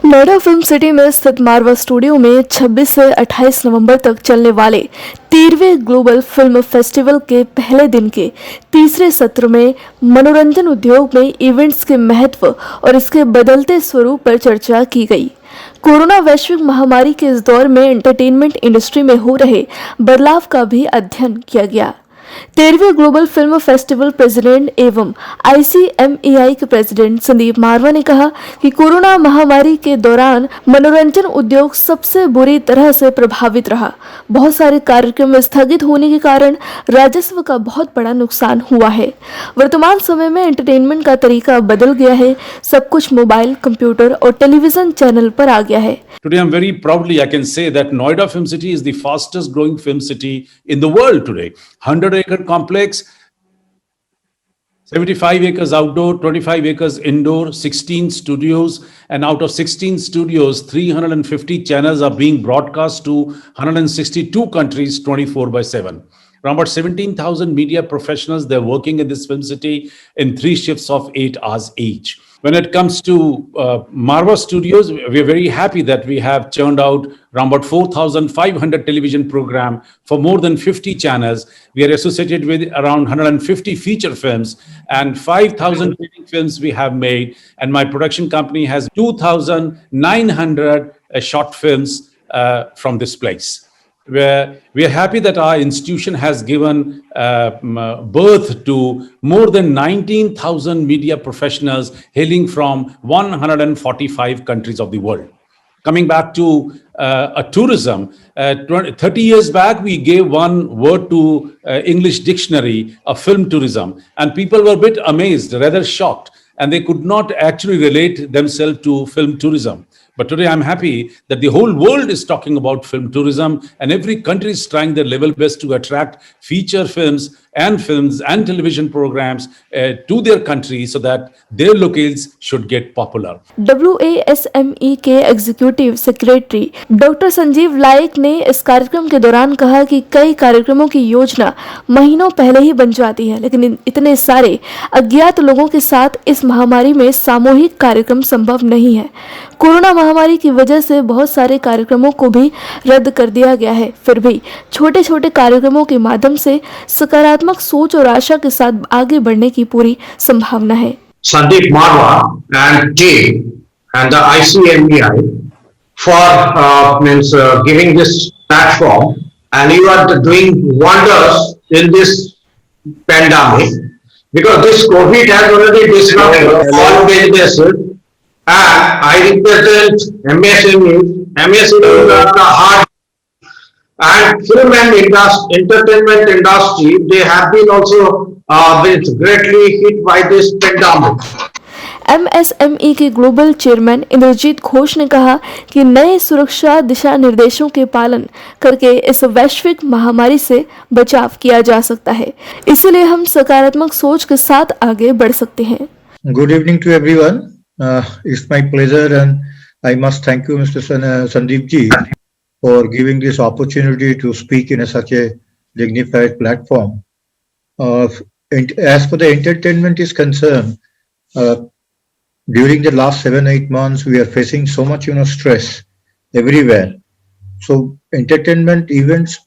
Noida film city में स्थित मारवा studio में 26 से 28 नवंबर तक चलने वाले 13वें ग्लोबल फिल्म फेस्टिवल के पहले दिन के तीसरे सत्र में मनोरंजन उद्योग में इवेंट्स के महत्व और इसके बदलते स्वरूप पर चर्चा की गई। कोरोना वैश्विक महामारी के इस दौर में एंटरटेनमेंट इंडस्ट्री में हो रहे बदलाव का भी अध्ययन किया गया। 13वें ग्लोबल फिल्म फेस्टिवल प्रेसिडेंट एवं ICMEI के प्रेसिडेंट संदीप मारवा ने कहा कि कोरोना महामारी के दौरान मनोरंजन उद्योग सबसे बुरी तरह से प्रभावित रहा। बहुत सारे कार्यक्रम स्थगित होने के कारण राजस्व का बहुत बड़ा नुकसान हुआ है। वर्तमान समय में एंटरटेनमेंट का तरीका बदल गया है। सब कुछ मोबाइल, कंप्यूटर और टेलीविजन चैनल पर आ गया है। Today, I'm very proudly I can say that Noida Film City is the fastest growing film city in the world today. 100-acre complex, 75 acres outdoor, 25 acres indoor, 16 studios, and out of 16 studios, 350 channels are being broadcast to 162 countries 24/7. Around about 17,000 media professionals, they're working in this film city in 3 shifts of 8 hours each. When it comes to Marva Studios, we're very happy that we have churned out around about 4,500 television program for more than 50 channels. We are associated with around 150 feature films and 5,000 films we have made. And my production company has 2,900 short films from this place. We are happy that our institution has given birth to more than 19,000 media professionals hailing from 145 countries of the world. Coming back to tourism, 30 years back, we gave one word to English dictionary of film tourism, and people were a bit amazed, rather shocked, and they could not actually relate themselves to film tourism. But today I'm happy that the whole world is talking about film tourism, and every country is trying their level best to attract feature films and television programs to their country so that their locales should get popular. WASME के executive secretary doctor Sanjeev लायक ने इस कार्यक्रम के दौरान कहा कि कई कार्यक्रमों की योजना महीनों पहले ही बन जाती है, लेकिन इतने सारे अज्ञात लोगों के साथ इस महामारी में सामूहिक कार्यक्रम संभव नहीं है। कोरोना महामारी की वजह से बहुत सारे कार्यक्रमों को भी रद्द कर दिया गया है। फिर भी छोटे छोटे कार्यक्रमों के माध्यम से सकारात्मक सोच और आशा के साथ आगे बढ़ने की पूरी संभावना है। Sandeep Marwa and team and the ICMEI for giving this platform, and you are doing wonders in this pandemic, because this COVID has already disrupted all businesses. And I represent MSME. MSME is the heart, and film and entertainment industry, they have been also been greatly hit by this pandemic. MSME के global chairman Indrajit Ghosh ने कहा कि नए सुरक्षा दिशा निर्देशों के पालन करके इस वैश्विक महामारी से बचाव किया जा सकता है, इसलिए हम सकारात्मक सोच के साथ आगे बढ़ सकते हैं। Good evening to everyone. It's my pleasure, and I must thank you, Mr. Sandeep ji, for giving this opportunity to speak in such a dignified platform. As for the entertainment is concerned, during the last 7-8 months, we are facing so much, stress everywhere. So entertainment events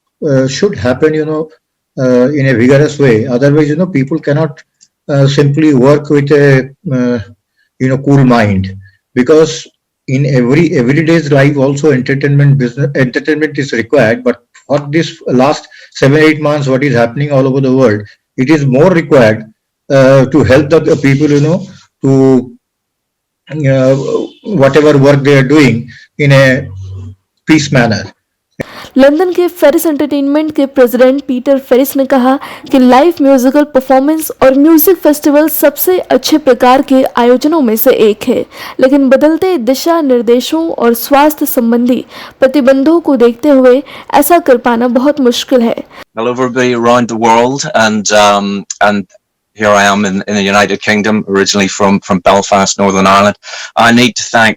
should happen, in a vigorous way. Otherwise, people cannot simply work with a cool mind, because in everyday's life also entertainment is required. But for this last 7-8 months, what is happening all over the world, it is more required to help the people, to whatever work they are doing in a peace manner. London के Ferris entertainment के president Peter Ferris ने कहा कि live musical performance और music festival सबसे अच्छे प्रकार के आयोजनों में से एक है, लेकिन बदलते दिशा निर्देशों और स्वास्थ्य संबंधी प्रतिबंधों को देखते हुए ऐसा कर पाना बहुत मुश्किल है। Well, everybody around the world, and here I am in the United Kingdom, originally from Belfast, Northern Ireland. I need to thank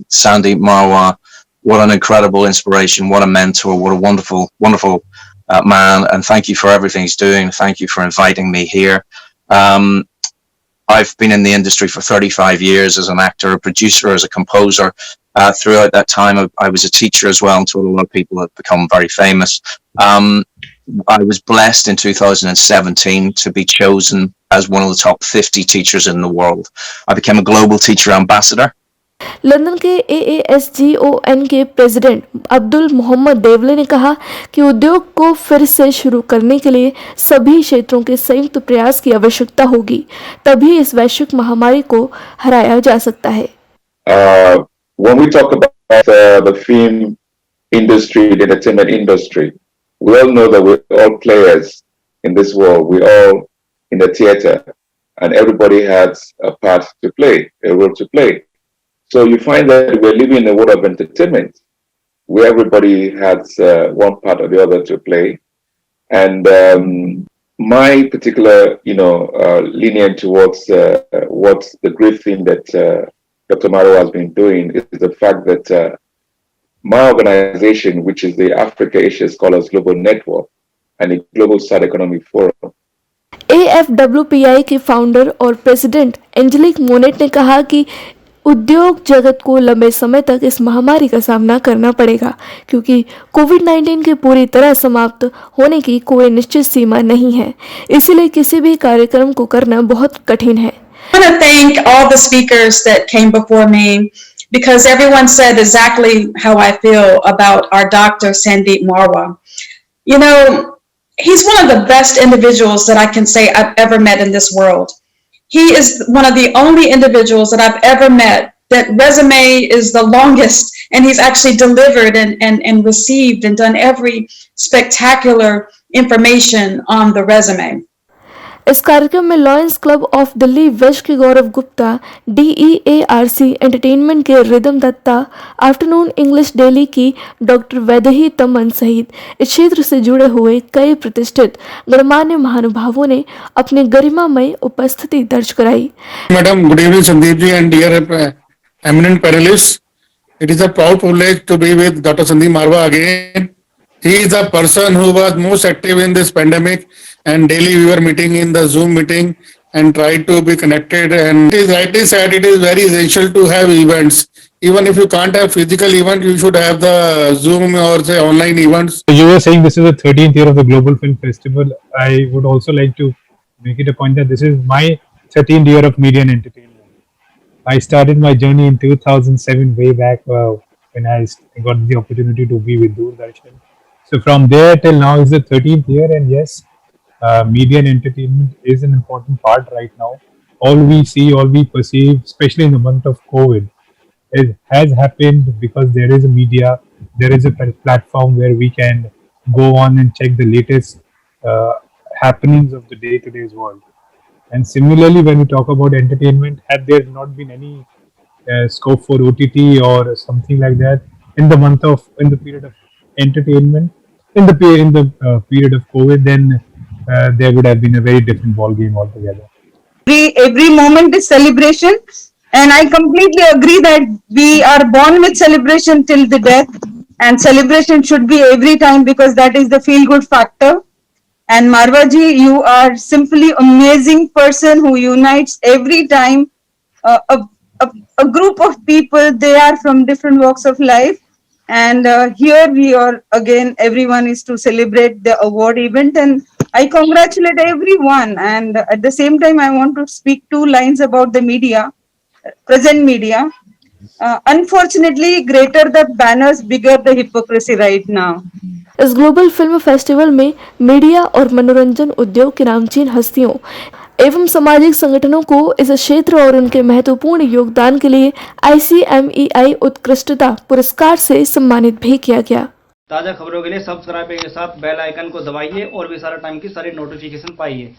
Sandeep Marwa. What an incredible inspiration, what a mentor, what a wonderful man, and thank you for everything he's doing. Thank you for inviting me here. I've been in the industry for 35 years as an actor, a producer, as a composer, throughout that time. I was a teacher as well and taught a lot of people that have become very famous. I was blessed in 2017 to be chosen as one of the top 50 teachers in the world. I became a global teacher ambassador. London के AASGON के president Abdul Mohammad देवले ने कहा कि उद्योग को फिर से शुरू करने के लिए सभी क्षेत्रों के संयुक्त प्रयास की आवश्यकता होगी, तभी इस वैश्विक महामारी को हराया जा सकता है। When we talk about the film industry, the entertainment industry, we all know that we're all players in this world. We're all in the theater, and everybody has a part to play, a role to play. So you find that we're living in a world of entertainment, where everybody has one part or the other to play. And my particular, leaning towards what's the great thing that Dr. Maro has been doing is the fact that my organization, which is the Africa Asia Scholars Global Network and the Global South Economic Forum, AFWPI के founder और president angelic Monet ने कहा कि उद्योग जगत को लंबे समय तक इस महामारी का सामना करना पड़ेगा, क्योंकि कोविड-19 के पूरी तरह समाप्त होने की कोई निश्चित सीमा नहीं है, इसीलिए किसी भी कार्यक्रम को करना बहुत कठिन है। I want to thank all the speakers that came before me, because everyone said exactly how I feel about our Dr. Sandeep Marwa. You know, he's one of the best individuals that I can say I've ever met in this world. He is one of the only individuals that I've ever met that resume is the longest, and he's actually delivered and received and done every spectacular information on the resume. इस कार्यक्रम में Lions Club of Delhi West के Gaurav Gupta, DEARC entertainment के Ridam Datta, afternoon English daily की doctor Vaidehi Taman सहित इस क्षेत्र से जुड़े हुए कई प्रतिष्ठित गणमान्य महानुभावों ने अपनी गरिमामय उपस्थिति दर्ज कराई। Madam, good evening, Sandeep ji and dear eminent panelists. It is a proud privilege to be with Dr. Sandeep Marwa again. He is a person who was most active in this pandemic, and daily we were meeting in the Zoom meeting and tried to be connected. And it is rightly said, it is very essential to have events. Even if you can't have physical event, you should have the Zoom or say online events. You were saying this is the 13th year of the Global Film Festival. I would also like to make it a point that this is my 13th year of media and entertainment. I started my journey in 2007, way back when I got the opportunity to be with Doordarshan. So from there till now is the 13th year, and yes, media and entertainment is an important part right now. All we see, all we perceive, especially in the month of COVID, it has happened because there is a media, there is a platform where we can go on and check the latest happenings of the day-to-day's world. And similarly, when we talk about entertainment, had there not been any scope for OTT or something like that in the period of entertainment, in the period of COVID, then there would have been a very different ball game altogether. Every moment is celebration, and I completely agree that we are born with celebration till the death, and celebration should be every time because that is the feel good factor. And Marwa ji, you are simply amazing person who unites every time a group of people. They are from different walks of life. And here we are again, everyone is to celebrate the award event, and I congratulate everyone. And at the same time, I want to speak 2 lines about the media, present media. Unfortunately, greater the banners, bigger the hypocrisy right now. इस global film festival में media और मनोरंजन उद्योग के नामचीन हस्तियों एवं सामाजिक संगठनों को इस क्षेत्र और उनके महत्वपूर्ण योगदान के लिए ICMEI उत्कृष्टता पुरस्कार से सम्मानित भी किया गया। ताज़ा खबरों के लिए सब्सक्राइब के साथ बेल आइकन को दबाइए और विशाल टाइम की सारी नोटिफिकेशन पाइए।